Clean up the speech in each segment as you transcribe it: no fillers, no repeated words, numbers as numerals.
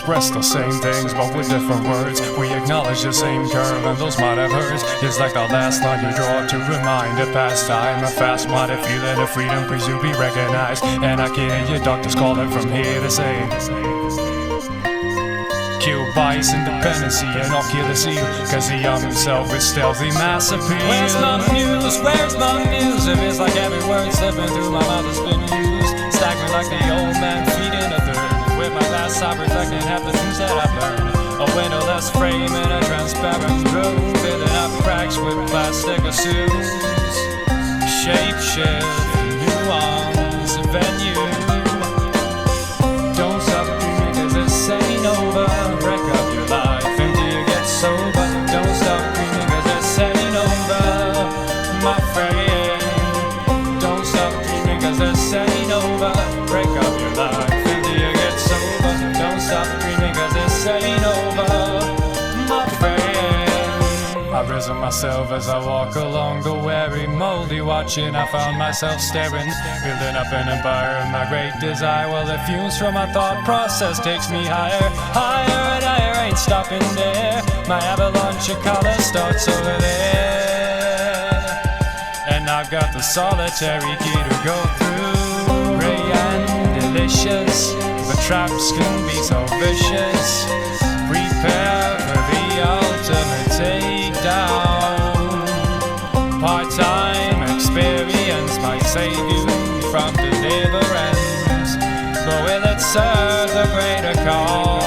express the same things but with different words. We acknowledge the same curve and those might have hurt. It's like the last line you draw to remind a past time. A fast minded feeling of freedom please to be recognized. And I can hear your doctors calling from here to say, kill bias, independency, and I'll kill the seal. Cause the young himself with stealthy mass appeal. Where's my muse? Where's my muse? It feels like every word slipping through my mouth has been used. Staggering like the old man feeding a third. With my glass eye reflecting half the things that I've learned. A windowless frame in a transparent room, filling up cracks with plastic assumes. Shape shift, nuance, venue. Don't stop dreaming cause this ain't over. Wreck up your life until you get sober. Don't stop dreaming cause this ain't over, my friend. Don't stop dreaming cause this ain't over. Break up your life until you get sober. Don't stop dreaming cause this ain't over, my friend. I've risen myself as I walk along the weary, moldy watching. I found myself staring, building up an empire of my great desire. Well, the fumes from my thought process takes me higher, higher and higher. Ain't stopping there. My avalanche of color starts over there, and I've got the solitary key to go through. Ray and delicious, but traps can be so vicious. Prepare for the ultimate takedown. Part-time experience might save you from deliverance, but will it serve the greater cause?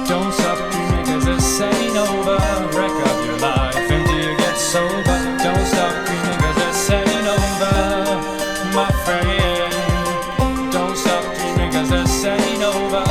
Don't stop dreaming cause this ain't over. Wreck up your life until you get sober. Don't stop dreaming cause this ain't over, my friend. Don't stop dreaming cause this ain't over.